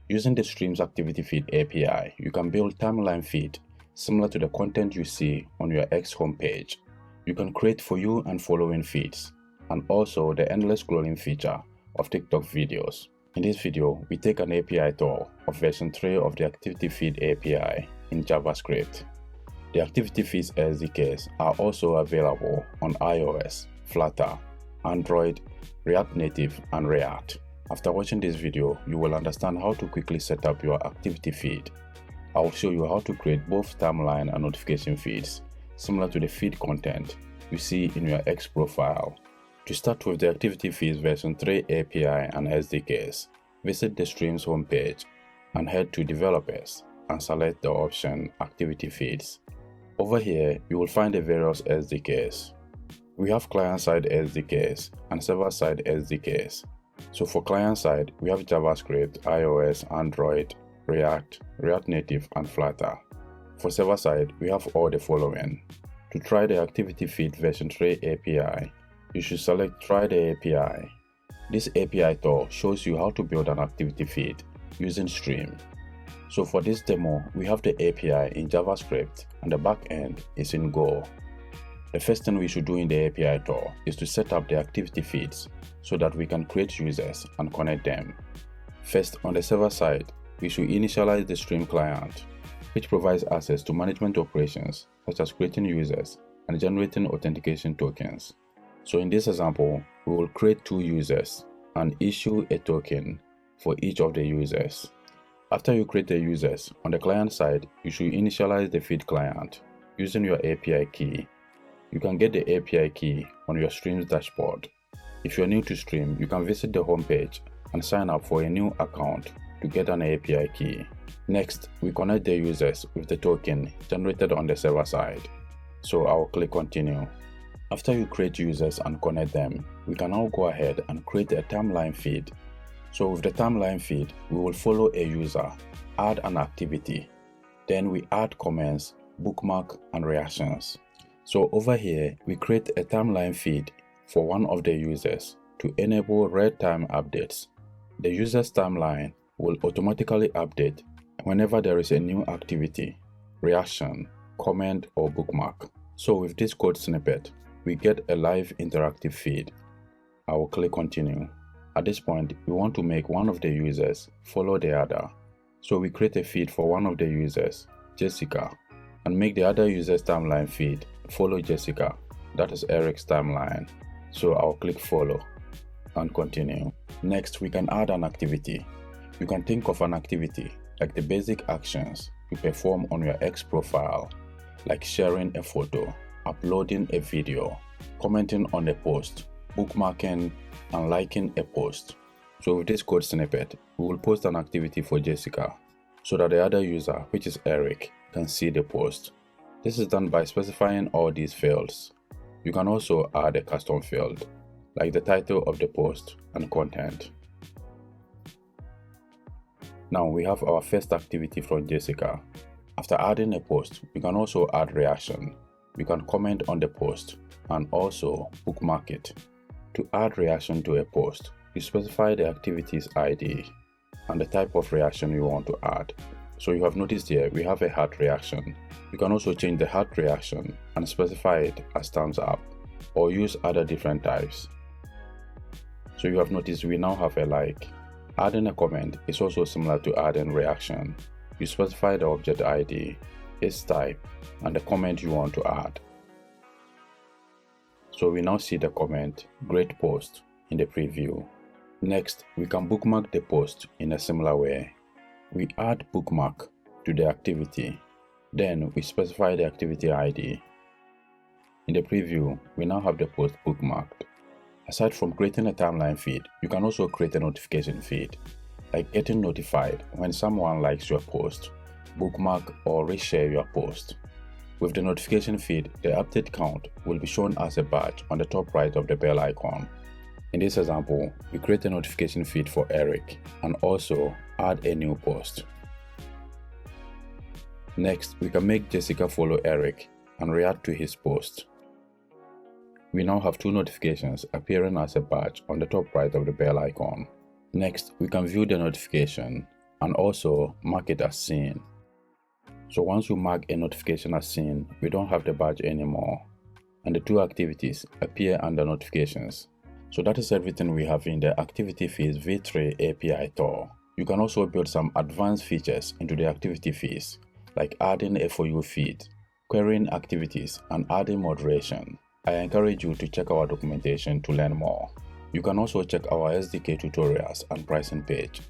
Using the Streams Activity Feed API, you can build timeline feed similar to the content you see on your X homepage. You can create for you and following feeds, and also the endless scrolling feature of TikTok videos. In this video, we take an API tour of version 3 of the Activity Feed API in JavaScript. The Activity Feeds SDKs are also available on iOS, Flutter, Android, React Native, and React. After watching this video, you will understand how to quickly set up your activity feed. I will show you how to create both timeline and notification feeds, similar to the feed content you see in your X profile. To start with the Activity Feeds version 3 API and SDKs, visit the Streams homepage and head to Developers and select the option Activity Feeds. Over here, you will find the various SDKs. We have client-side SDKs and server-side SDKs. So for client-side, we have JavaScript, iOS, Android, React, React Native, and Flutter. For server-side, we have all the following. To try the Activity Feed version 3 API, you should select Try the API. This API tool shows you how to build an activity feed using Stream. So for this demo, we have the API in JavaScript and the backend is in Go. The first thing we should do in the API tool is to set up the activity feeds so that we can create users and connect them. First, on the server side, we should initialize the Stream client, which provides access to management operations such as creating users and generating authentication tokens. So in this example, we will create 2 users and issue a token for each of the users. After you create the users, on the client side, you should initialize the feed client using your API key. You can get the API key on your Streams dashboard. If you're new to Stream, you can visit the homepage and sign up for a new account to get an API key. Next, we connect the users with the token generated on the server side. So I'll click Continue. After you create users and connect them, we can now go ahead and create a timeline feed. So with the timeline feed, we will follow a user, add an activity, then we add comments, bookmark, and reactions. So over here, we create a timeline feed for one of the users to enable real-time updates. The user's timeline will automatically update whenever there is a new activity, reaction, comment, or bookmark. So with this code snippet, we get a live interactive feed. I will click Continue. At this point, we want to make one of the users follow the other. So we create a feed for one of the users, Jessica, and make the other user's timeline feed follow Jessica, that is Eric's timeline. So I'll click Follow and Continue. Next, we can add an activity. You can think of an activity like the basic actions you perform on your X profile, like sharing a photo, uploading a video, commenting on a post, bookmarking, and liking a post. So with this code snippet, we will post an activity for Jessica so that the other user, which is Eric, can see the post. This is done by specifying all these fields. You can also add a custom field, like the title of the post and content. Now we have our first activity from Jessica. After adding a post, we can also add reaction. We can comment on the post and also bookmark it. To add reaction to a post, you specify the activity's ID and the type of reaction you want to add. So you have noticed here we have a heart reaction. You can also change the heart reaction and specify it as thumbs up or use other different types. So you have noticed we now have a like. Adding a comment is also similar to adding reaction. You specify the object ID, its type, and the comment you want to add. So we now see the comment, Great Post, in the preview. Next, we can bookmark the post in a similar way. We add bookmark to the activity, then we specify the activity ID. In the preview, we now have the post bookmarked. Aside from creating a timeline feed, you can also create a notification feed, like getting notified when someone likes your post, bookmark, or reshare your post. With the notification feed, the update count will be shown as a badge on the top right of the bell icon. In this example, we create a notification feed for Eric and also add a new post. Next, we can make Jessica follow Eric and react to his post. We now have 2 notifications appearing as a badge on the top right of the bell icon. Next, we can view the notification and also mark it as seen. So once you mark a notification as seen, we don't have the badge anymore, and the two activities appear under notifications. So that is everything we have in the Activity Feeds v3 API tool. You can also build some advanced features into the activity feeds, like adding a For You feed, querying activities, and adding moderation. I encourage you to check our documentation to learn more. You can also check our SDK tutorials and pricing page.